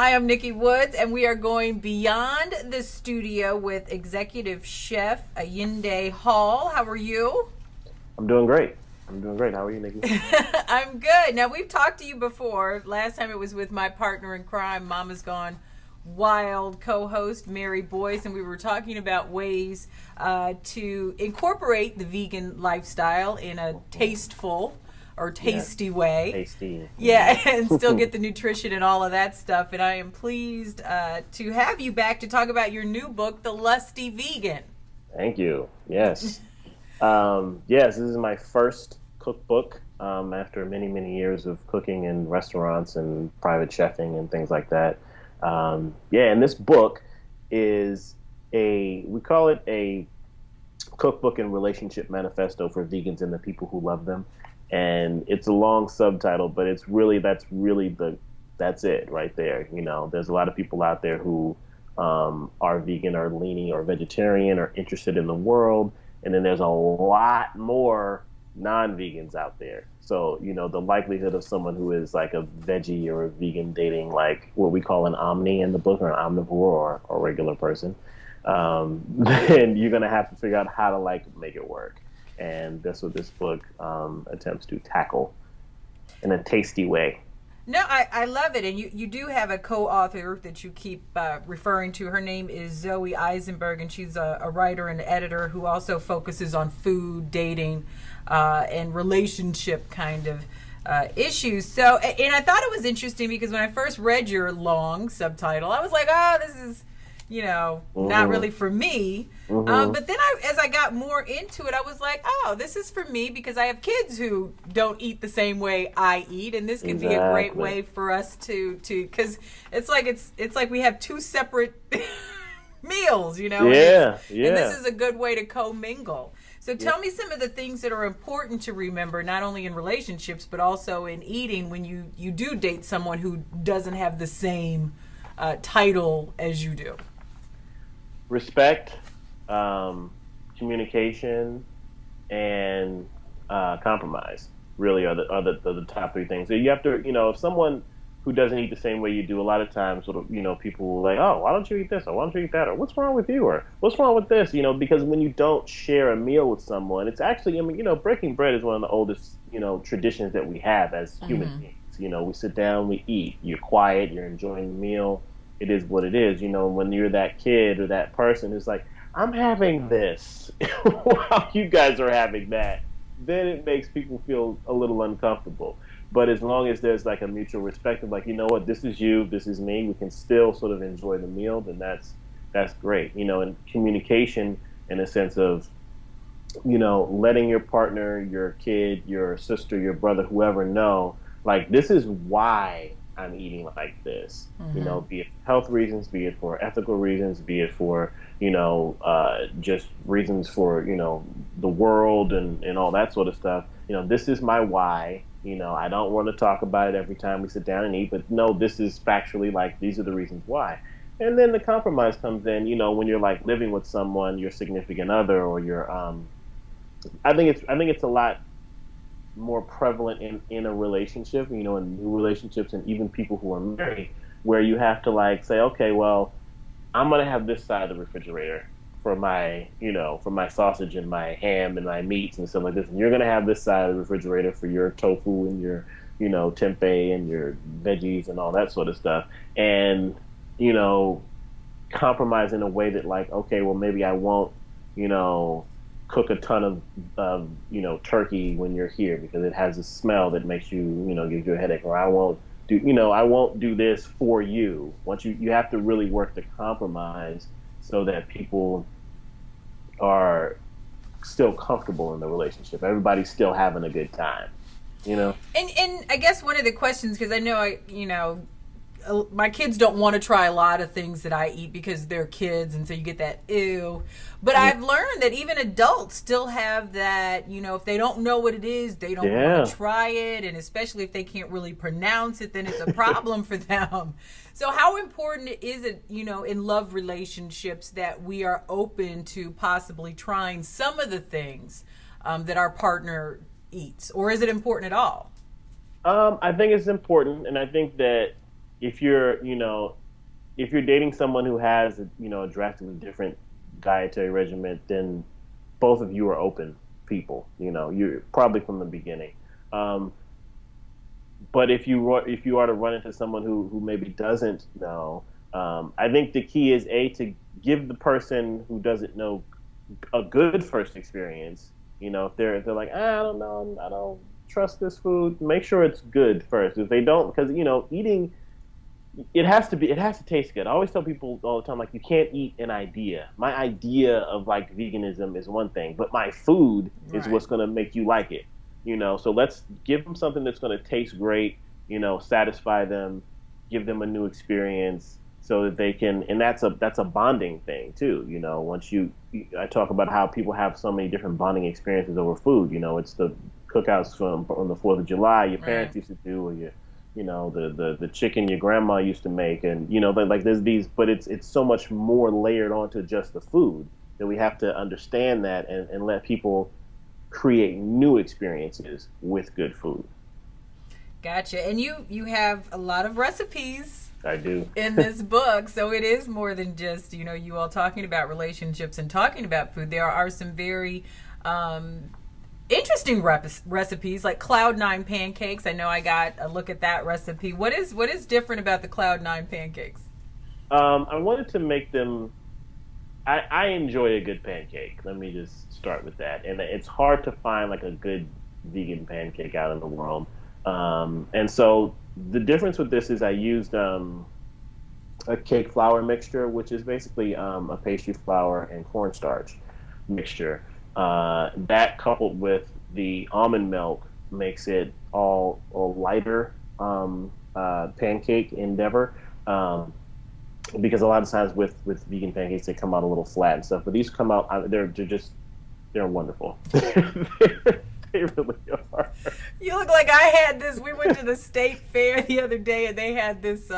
Hi, I'm Nikki Woods, and we are going beyond the studio with executive chef Ayinde Howell. How are you? I'm doing great. I'm doing great. How are you, Nikki? I'm good. Now, we've talked to you before. Last time it was with my partner in crime, Mama's Gone Wild co-host Mary Boyce, and we were talking about ways to incorporate the vegan lifestyle in a tasteful or Yeah, tasty way. tasty. Yeah, and still get the nutrition and all of that stuff. And I am pleased to have you back to talk about your new book, The Lusty Vegan. Thank you. Yes. Yes, this is my first cookbook after many, many years of cooking in restaurants and private chefing and things like that. Yeah, and this book is we call it a cookbook and relationship manifesto for vegans and the people who love them. And it's a long subtitle, but that's it right there. There's a lot of people out there who are vegan or leaning or vegetarian or interested in the world. And then there's a lot more non-vegans out there. So, the likelihood of someone who is like a veggie or a vegan dating like what we call an omni in the book or an omnivore or a regular person, then you're going to have to figure out how to make it work. And that's what this book attempts to tackle in a tasty way. No, I love it. And you do have a co-author that you keep referring to. Her name is Zoe Eisenberg, and she's a writer and editor who also focuses on food, dating, and relationship kind of issues. So, and I thought it was interesting because when I first read your long subtitle, I was like, oh, this is, not really for me. But then as I got more into it, I was like, oh, this is for me because I have kids who don't eat the same way I eat. And this can be a great way for us to because it's like we have two separate meals, Yeah, and this is a good way to commingle. So tell me some of the things that are important to remember, not only in relationships, but also in eating when you do date someone who doesn't have the same title as you do. Respect, communication, and compromise really are the top three things. So you have to, if someone who doesn't eat the same way you do, a lot of times, people will like, oh, why don't you eat this, or why don't you eat that, or what's wrong with you, or what's wrong with this, because when you don't share a meal with someone, it's actually, breaking bread is one of the oldest, traditions that we have as human beings. We sit down, we eat, you're quiet, you're enjoying the meal. It is what it is. When you're that kid or that person who's like, I'm having this while you guys are having that, then it makes people feel a little uncomfortable. But as long as there's like a mutual respect of like, you know what, this is you, this is me, we can still sort of enjoy the meal, then that's great. And communication in a sense of, letting your partner, your kid, your sister, your brother, whoever know, like, this is why I'm eating like this, be it for health reasons, be it for ethical reasons, be it for, just reasons for, the world and all that sort of stuff. This is my why. I don't want to talk about it every time we sit down and eat, but no, this is factually like, these are the reasons why. And then the compromise comes in, when you're like living with someone, your significant other, or your, I think it's a lot more prevalent in a relationship, in new relationships and even people who are married, where you have to like say, okay, well, I'm going to have this side of the refrigerator for my, for my sausage and my ham and my meats and stuff like this. And you're going to have this side of the refrigerator for your tofu and your, tempeh and your veggies and all that sort of stuff. And, compromise in a way that like, okay, well, maybe I won't, cook a ton of turkey when you're here because it has a smell that makes you gives you a headache, or I won't do this for you. Once you have to really work to compromise so that people are still comfortable in the relationship. Everybody's still having a good time, And I guess one of the questions, because I know my kids don't want to try a lot of things that I eat because they're kids, and so you get that ew. But I've learned that even adults still have that, if they don't know what it is, they don't want to try it, and especially if they can't really pronounce it, then it's a problem for them. So how important is it, in love relationships that we are open to possibly trying some of the things that our partner eats, or is it important at all? I think it's important, and I think that if you're, you know, if you're dating someone who has, you know, a drastically different dietary regimen, then both of you are open people. You know, you're probably from the beginning. Um, but if you are to run into someone who maybe doesn't know, I think the key is to give the person who doesn't know a good first experience. You know, if they're like, I don't know, I don't trust this food. Make sure it's good first. If they don't, because you know, eating it has to taste good. I always tell people all the time, like, you can't eat an idea. My idea of like veganism is one thing, but my food is Right. what's going to make you like it. You know, so let's give them something that's going to taste great, you know, satisfy them, give them a new experience so that they can, and that's a bonding thing too. You know, I talk about how people have so many different bonding experiences over food. You know, it's the cookouts from on the 4th of July your parents Right. used to do, or you know, the chicken your grandma used to make, and you know, like there's these, but it's so much more layered onto just the food that we have to understand that and let people create new experiences with good food. Gotcha. And you have a lot of recipes I do. in this book, so it is more than just, you know, you all talking about relationships and talking about food. There are some very interesting recipes, like Cloud9 pancakes. I know I got a look at that recipe. What is different about the Cloud9 pancakes? I wanted to make them. I enjoy a good pancake. Let me just start with that. And it's hard to find like a good vegan pancake out in the world. And so the difference with this is I used a cake flour mixture, which is basically a pastry flour and cornstarch mixture. That coupled with the almond milk makes it all a lighter pancake endeavor. Because a lot of times with vegan pancakes they come out a little flat and stuff, but these come out they're wonderful. They really are. You look like I had this. We went to the state fair the other day and they had this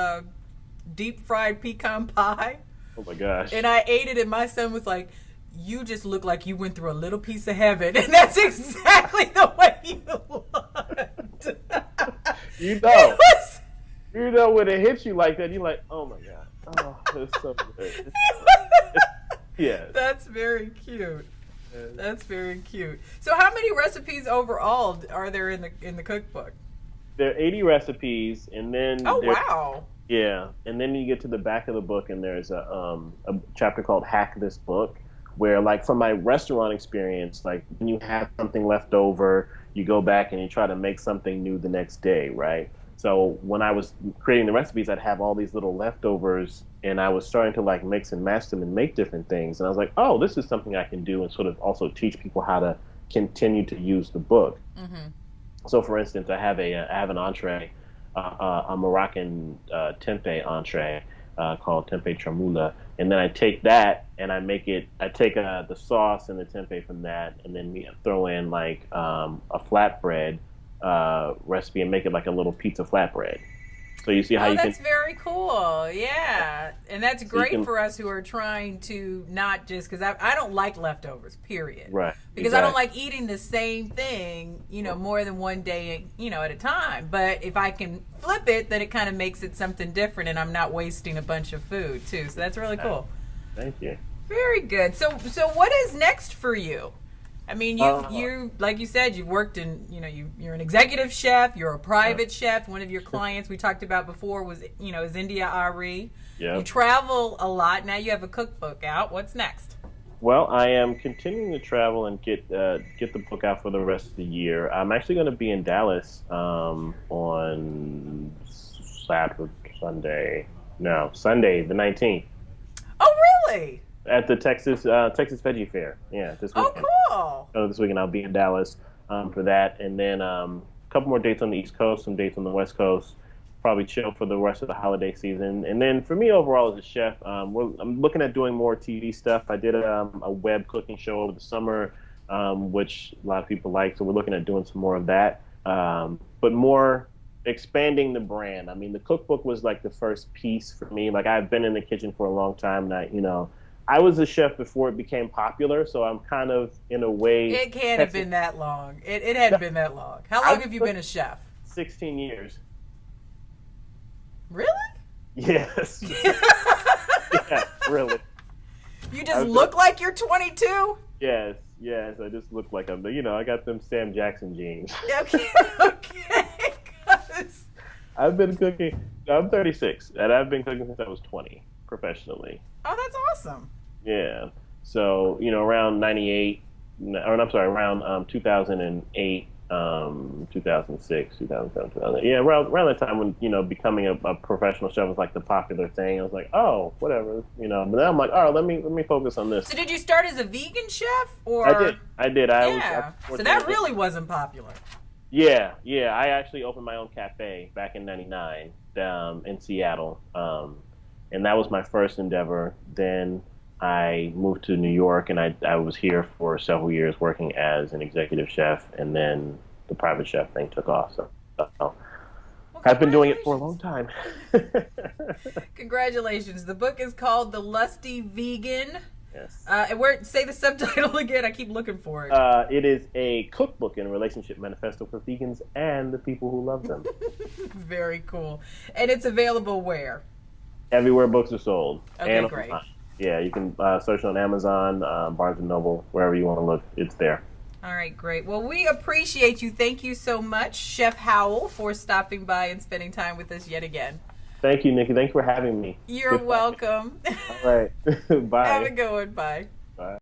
deep fried pecan pie. Oh my gosh. And I ate it and my son was like, you just look like you went through a little piece of heaven. And that's exactly the way you looked. You know. You know, when it hits you like that, you're like, oh my god. Oh, it's so good. Yeah. That's very cute. That's very cute. So how many recipes overall are there in the cookbook? There are 80 recipes, and then wow. Yeah, and then you get to the back of the book, and there's a chapter called Hack This Book, where, like, from my restaurant experience, like, when you have something left over, you go back and you try to make something new the next day, right? So when I was creating the recipes, I'd have all these little leftovers, and I was starting to like mix and match them and make different things. And I was like, oh, this is something I can do, and sort of also teach people how to continue to use the book. Mm-hmm. So, for instance, I have an entree, a Moroccan tempeh entree called tempeh tremula, and then I take that and I take the sauce and the tempeh from that, and then throw in like a flatbread recipe and make it like a little pizza flatbread. So you see how you can. That's very cool. Yeah. And that's great can, for us who are trying to not just, because I don't like leftovers, period. Right. Because I don't like eating the same thing, you know, more than one day, you know, at a time. But if I can flip it, then it kind of makes it something different and I'm not wasting a bunch of food too. So that's really cool. Thank you. Very good. So what is next for you? I mean, you like you said, you've worked in, you know, you're an executive chef, you're a private chef. One of your clients we talked about before was, you know, is India Ari. Yeah. You travel a lot. Now you have a cookbook out. What's next? Well, I am continuing to travel and get the book out for the rest of the year. I'm actually going to be in Dallas on Sunday the 19th. Oh, really? At the Texas Veggie Fair, yeah, this weekend. Oh, cool. So this weekend I'll be in Dallas for that, and then a couple more dates on the East Coast, some dates on the West Coast. Probably chill for the rest of the holiday season, and then for me overall as a chef, I'm looking at doing more TV stuff. I did a web cooking show over the summer, which a lot of people like, so we're looking at doing some more of that, but more expanding the brand. I mean, the cookbook was like the first piece for me. Like, I've been in the kitchen for a long time, and I was a chef before it became popular, so I'm kind of, in a way... It can't have been that long. It hadn't been that long. How long have you been a chef? 16 years. Really? Yes. Yeah, really. You just look like you're 22? Yes. I just look like I'm, I got them Sam Jackson jeans. Okay. I've been cooking. I'm 36, and I've been cooking since I was 20 professionally. Oh, that's awesome. Yeah. So, around 98, or I'm sorry, around 2008, 2006, 2007, 2008. Yeah, around that time when, becoming a professional chef was like the popular thing. I was like, oh, whatever, But now I'm like, all right, let me focus on this. So did you start as a vegan chef, or? I did. Yeah. So that really wasn't popular. Yeah. I actually opened my own cafe back in '99 in Seattle, and that was my first endeavor. Then I moved to New York, and I was here for several years working as an executive chef, and then the private chef thing took off. So I've been doing it for a long time. Congratulations. The book is called The Lusty Vegan. Yes. And say the subtitle again. I keep looking for it. It is a cookbook and relationship manifesto for vegans and the people who love them. Very cool. And it's available where? Everywhere books are sold. Okay, and great. Yeah, you can search on Amazon, Barnes & Noble, wherever you want to look. It's there. All right, great. Well, we appreciate you. Thank you so much, Chef Howell, for stopping by and spending time with us yet again. Thank you, Nikki. Thanks for having me. You're welcome. All right. Bye. Have a good one. Bye.